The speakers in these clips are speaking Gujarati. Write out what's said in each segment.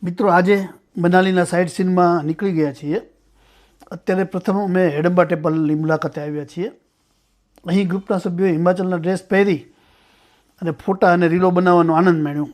મિત્રો આજે મનાલીના સાઇટ સીનમાં નીકળી ગયા છીએ. અત્યારે પ્રથમ અમે હેડમ્બા ટેમ્પલની મુલાકાતે આવ્યા છીએ. અહીં ગ્રુપના સભ્યોએ હિમાચલના ડ્રેસ પહેરી અને ફોટા અને રીલો બનાવવાનો આનંદ માણ્યો.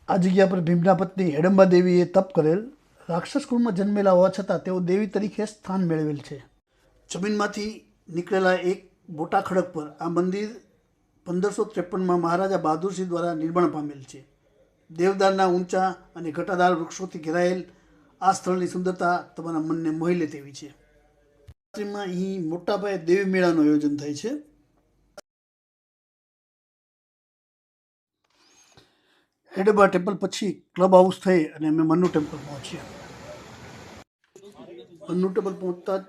આ જગ્યા પર ભીમના પત્ની હેડમ્બા દેવીએ તપ કરેલ. રાક્ષસ કુળમાં જન્મેલા હોવા છતાં તેઓ દેવી તરીકે સ્થાન મેળવેલ છે. જમીનમાંથી નીકળેલા એક મોટા ખડક પર આ મંદિર 1553માં મહારાજા બહાદુરસિંહ દ્વારા નિર્માણ પામેલ છે. દેવદારના ઊંચા અને ઘટાદાર વૃક્ષોથી ઘેરાયેલ આ સ્થળની સુંદરતા તમારા મનને મોહી લે તેવી છે. અહીં મોટા પાયે દેવી મેળાનું આયોજન થાય છે. હેડમ્બા ટેમ્પલ પછી ક્લબ હાઉસ થઈ અને અમે મન્નુ ટેમ્પલ પહોંચ્યા. મન્નુ ટેમ્પલ પહોંચતા જ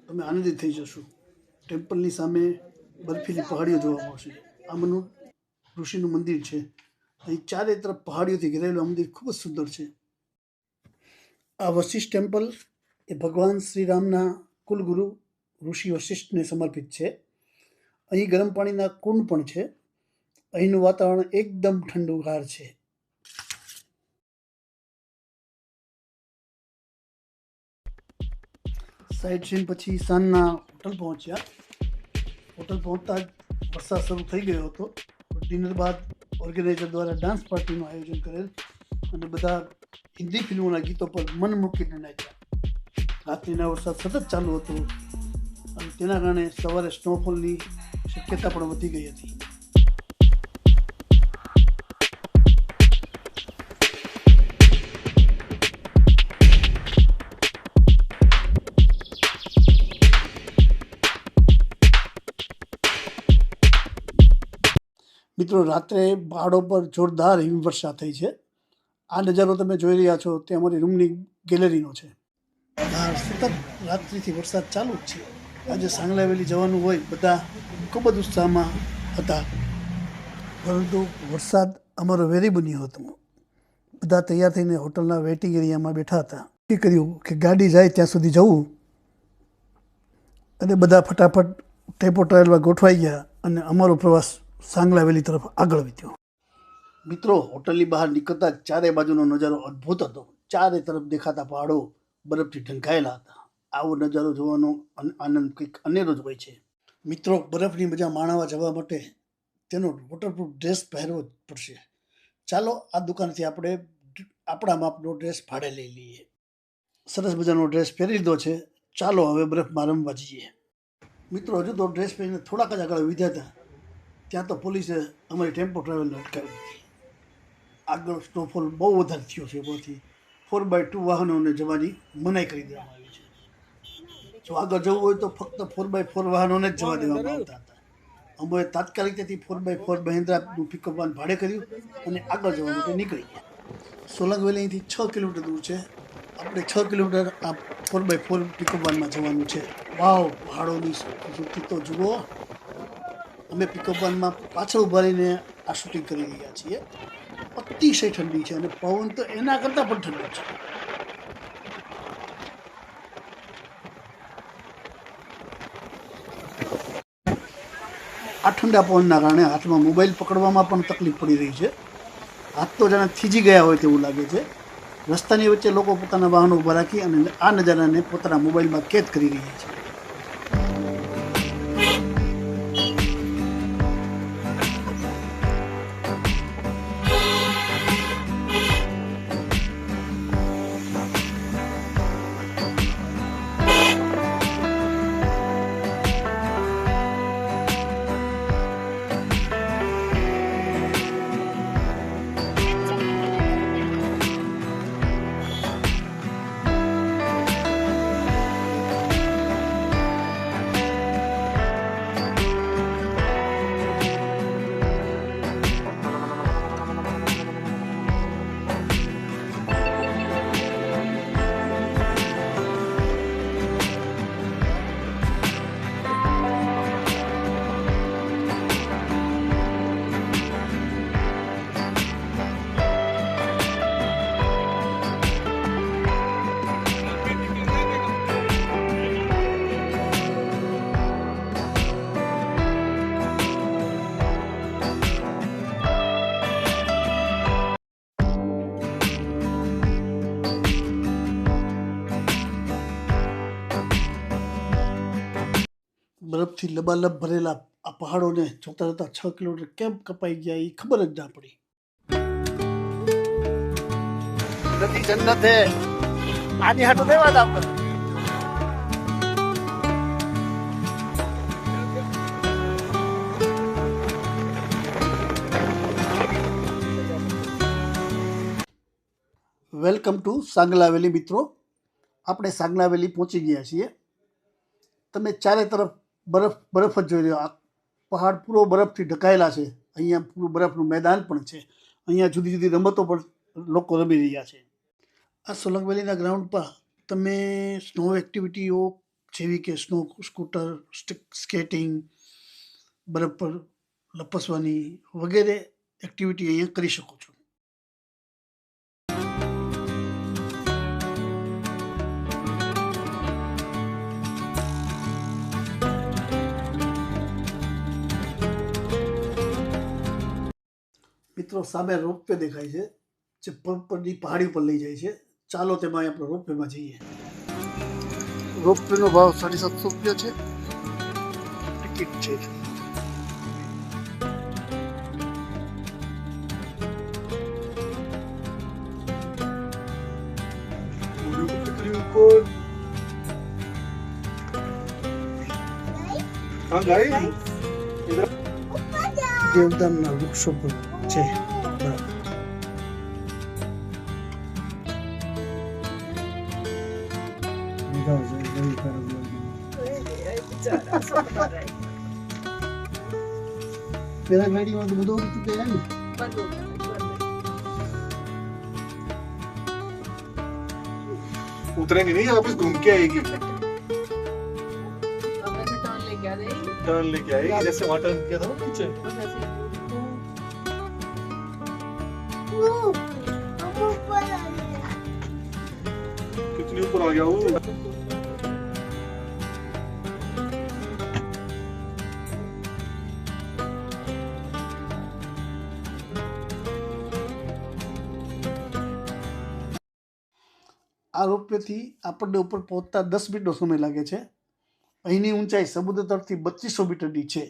તમે આનંદિત થઈ જશો. ટેમ્પલની સામે બરફીલી પહાડીઓ જોવા મળશે. આ મન્નુ ઋષિનું મંદિર છે. અહીં ચારે તરફ પહાડીઓથી ઘેરાયેલું આ મંદિર ખૂબ જ સુંદર છે. આ વશિષ્ઠ ટેમ્પલ એ ભગવાન શ્રી રામના કુલગુરુ ઋષિ વશિષ્ઠને સમર્પિત છે. અહીં ગરમ પાણીના કુંડ પણ છે. અહીંનું વાતાવરણ એકદમ ઠંડુગાર છે. સાઇટ સીન પછી સાંજના હોટલ પહોંચ્યા. હોટલ પહોંચતા જ વરસાદ શરૂ થઈ ગયો હતો. ડિનર બાદ ઓર્ગેનાઇઝર દ્વારા ડાન્સ પાર્ટીનું આયોજન કરેલ અને બધા હિન્દી ફિલ્મોના ગીતો પર મન મૂકીને નાચ્યા. રાત્રિના વરસાદ સતત ચાલુ હતો અને તેના કારણે સવારે સ્નોફોલની શક્યતા પણ વધી ગઈ હતી. મિત્રો, રાત્રે પહાડો પર જોરદાર હિમવર્ષા થઈ છે. આ નજારો તમે જોઈ રહ્યા છો તે અમારી રૂમની ગેલેરીનો છે. સતત રાત્રિથી વરસાદ ચાલુ જ છે. આજે સાંગલા વેલી જવાનું હોય, બધા ખૂબ જ ઉત્સાહમાં હતા. પરંતુ વરસાદ અમારો વેરી બન્યો હતો. બધા તૈયાર થઈને હોટલના વેઇટિંગ એરિયામાં બેઠા હતા. નક્કી કર્યું કે ગાડી જાય ત્યાં સુધી જવું અને બધા ફટાફટ ટેમ્પો ટ્રાવેલમાં ગોઠવાઈ ગયા અને અમારો પ્રવાસ સાંગલા વેલી તરફ આગળ વધ્યો. મિત્રો, હોટલની બહાર નીકળતા ચારે બાજુનો નજારો અદ્ભુત હતો. ચારે તરફ દેખાતા પહાડો બરફથી ઢંકાયેલા હતા. આવો નજારો જોવાનો આનંદ કંઈક અનેરો જ હોય છે. મિત્રો, બરફની મજા માણવા જવા માટે તેનો વોટરપ્રૂફ ડ્રેસ પહેરવો જ પડશે. ચાલો આ દુકાનથી આપણે આપણા માપનો ડ્રેસ ભાડે લઈ લઈએ. સરસ મજાનો ડ્રેસ પહેરી લીધો છે. ચાલો હવે બરફમાં રમવા જઈએ. મિત્રો, હજુ તો ડ્રેસ પહેરીને થોડાક જ આગળ વિધા હતા ત્યાં તો પોલીસે અમારી ટેમ્પો ટ્રાવેલને અટકાવી દીધી. આગળ સ્નોફોલ બહુ વધારે થયો છે. એમાંથી 4x2 વાહનોને જવાની મનાઈ કરી દેવામાં આવી છે. જો આગળ જવું હોય તો ફક્ત 4x4 વાહનોને જ જવા દેવામાં આવતા હતા. અમે તાત્કાલિક તેથી 4x4 મહિન્દ્રાનું પિકઅપ વાન ભાડે કર્યું અને આગળ જવા માટે નીકળી ગયા. સોલંગ વેલી અહીંથી 6 કિલોમીટર દૂર છે. આપણે 6 કિલોમીટર આ 4x4 પિકઅપ વાનમાં જવાનું છે. વાવ, પહાડોની સુંદરતા તો જુઓ. અમે પિકઅપ વાનમાં પાછળ ઉભા રહીને આ શૂટિંગ કરી રહ્યા છીએ. અતિશય ઠંડી છે અને પવન તો એના કરતાં પણ ઠંડો છે. આ ઠંડા પવનના કારણે હાથમાં મોબાઈલ પકડવામાં પણ તકલીફ પડી રહી છે. હાથ તો જાણે થીજી ગયા હોય તેવું લાગે છે. રસ્તાની વચ્ચે લોકો પોતાના વાહનો ઊભા રાખી અને આ નજારાને પોતાના મોબાઈલમાં કેદ કરી રહ્યા છે. બરફથી લબાલબ ભરેલા આ પહાડોને જોતા જોતા 6 કિલોમીટર કેમ કપાઈ ગયા એ ખબર જ ના પડી. નથી જન્નત હે આની હાટો દેવા દા આપણે. વેલકમ ટુ સાંગલા વેલી મિત્રો. આપણે સાંગલા વેલી પહોંચી ગયા છીએ. તમે ચારે તરફ બરફ જ જોઈ રહ્યો. આ પહાડ પૂરો બરફથી ઢંકાયેલા છે. અહીંયા પૂરું બરફનું મેદાન પણ છે. અહીંયા જુદી જુદી રમતો પણ લોકો રમી રહ્યા છે. આ સોલંગ વેલીના ગ્રાઉન્ડ પર તમે સ્નો એક્ટિવિટીઓ જેવી કે સ્નો સ્કૂટર, સ્કેટિંગ, બરફ પર લપસવાની વગેરે એક્ટિવિટી અહીંયા કરી શકો છો. મિત્રો સામે રોપવે દેખાય છે જે પરની પહાડી પર લઈ જાય છે. ચાલો તેમાં આપણે રોપવેમાં જઈએ. રોપવેનો ભાવ 750 રૂપિયા છે. ટિકિટ છે. દેવદાનના વૃક્ષો પર છે. પેલા ગાડીમાં તો બધું ને उतरेंगे नहीं, वापस घूम के आएगी. टर्न लेके आएगी जैसे वहाँ टर्न किया था ना पीछे. कितनी ऊपर आ गया वो. આ રોપવેથી આપણને ઉપર પહોંચતા 10 મિનિટનો સમય લાગે છે. અહીંની ઊંચાઈ સમુદ્ર તરફથી 3200 મીટરની છે.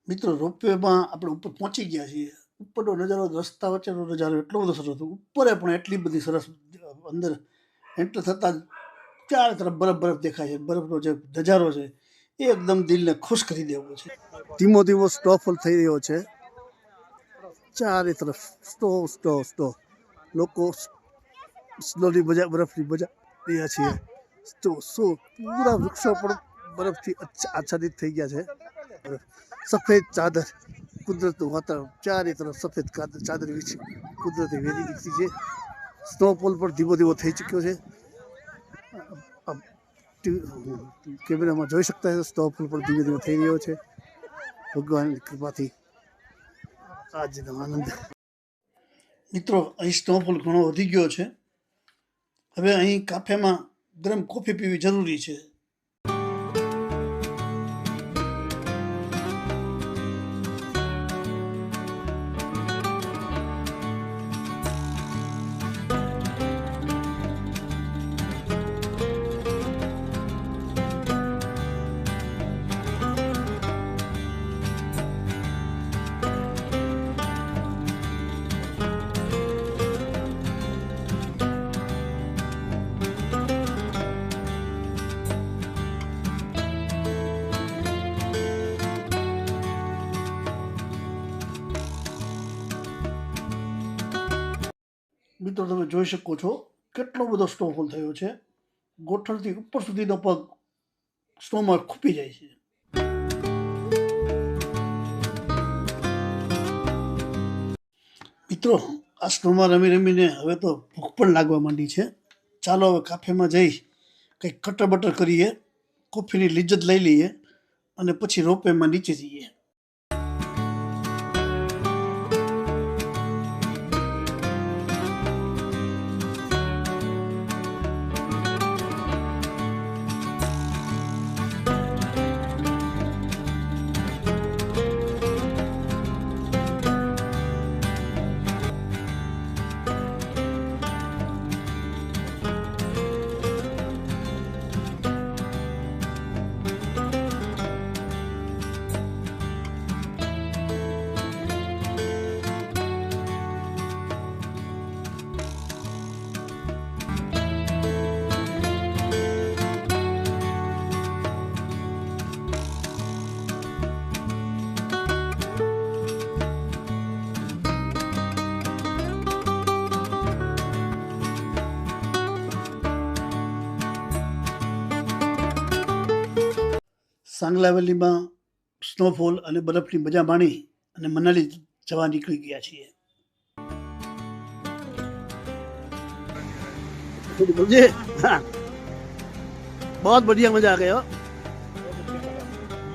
મિત્રો રોપવેમાં આપણે ઉપર પહોંચી ગયા છીએ. ઉપરનો નજારો, રસ્તા વચ્ચેનો નજારો એટલો બધો સરસ હતો. ઉપરે પણ એટલી બધી સરસ. અંદર એન્ટર થતાં ચારે તરફ બરફ દેખાય છે. બરફનો જે નજારો છે એ એકદમ દિલને ખુશ કરી દેવો છે. ધીમો ધીમો સ્નોફોલ થઈ રહ્યો છે. ચારે તરફ સ્નો. લોકો સ્નોની મજા, બરફની મજા રહ્યા છીએ. તો પૂરા વૃક્ષો પણ બરફથી આચ્છાદિત થઈ ગયા છે. સફેદ ચાદર, કુદરતનું વાતાવરણ, ચારે તરફ સફેદ ચાદર વીછી કુદરતી વેરી દીધી છે. સ્નોફોલ પણ ધીમો ધીમો થઈ ચૂક્યો છે. કેમેરામાં જોઈ શકતા છે સ્નોફોલ પણ ધીમે ધીમે થઈ રહ્યો છે. ભગવાનની કૃપાથી આજનો આનંદ. મિત્રો અહીં સ્નોફોલ ઘણો વધી ગયો છે. હવે અહીં કાફેમાં ગરમ કોફી પીવી જરૂરી છે. મિત્રો તમે જોઈ શકો છો કેટલો બધો સ્નોફોલ થયો છે. ગોઠણથી ઉપર સુધીનો પગ સ્નોમાં ખૂપી જાય છે. મિત્રો આ સ્નોમાં રમી રમીને હવે તો ભૂખ પણ લાગવા માંડી છે. ચાલો હવે કાફેમાં જઈ કંઈક કટર બટર કરીએ, કોફીની લિજ્જત લઈ લઈએ અને પછી રોપવેમાં નીચે જઈએ. સાંગલા વેલીમાં સ્નોફોલ અને બરફની મજા માણી અને મનાલી જવા નીકળી ગયા છીએ. समझे? हाँ, बहुत बढ़िया मजा आ गया.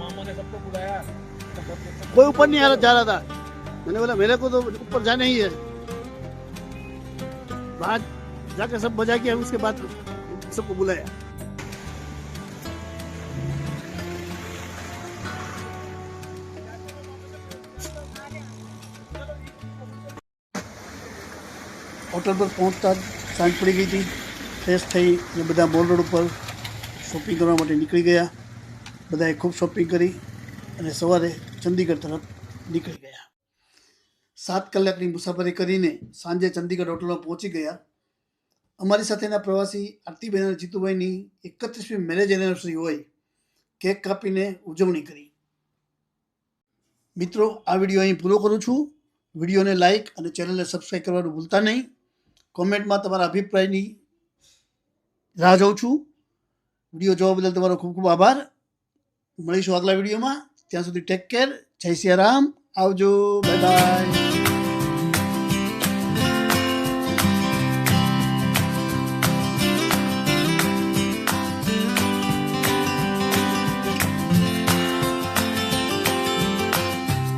मामा ने सबको बुलाया. कोई ऊपर नहीं आ रहा जा रहा था. मैंने बोला मेरे को तो ऊपर जाना ही है. बाहर जाकर सब मजा किया, उसके बाद सबको बुलाया. હોટલ પર પહોંચતા સાંજ પડી ગઈ હતી. ફ્રેશ થઈ અને બધા મોલ રોડ ઉપર શોપિંગ કરવા માટે નીકળી ગયા. બધાએ ખૂબ શોપિંગ કરી અને સવારે ચંદીગઢ તરફ નીકળી ગયા. 7 કલાકની મુસાફરી કરીને સાંજે ચંદીગઢ હોટલમાં પહોંચી ગયા. અમારી સાથેના પ્રવાસી આરતીબેન અને જીતુભાઈની 31મી મેરેજ એનિવર્સરી હોય કેક કાપીને ઉજવણી કરી. મિત્રો, આ વિડીયો અહીં પૂરો કરું છું. વિડીયોને લાઇક અને ચેનલને સબસ્ક્રાઈબ કરવાનું ભૂલતા નહીં. કોમેન્ટમાં તમારા અભિપ્રાયની રાહ જોઉં છું. વિડીયો જોવા બદલ તમારો ખૂબ ખૂબ આભાર. મળીશું આગલા વિડીયોમાં. ત્યાં સુધી ટેક કેર. જય સિયારામ. આવજો. Bye bye.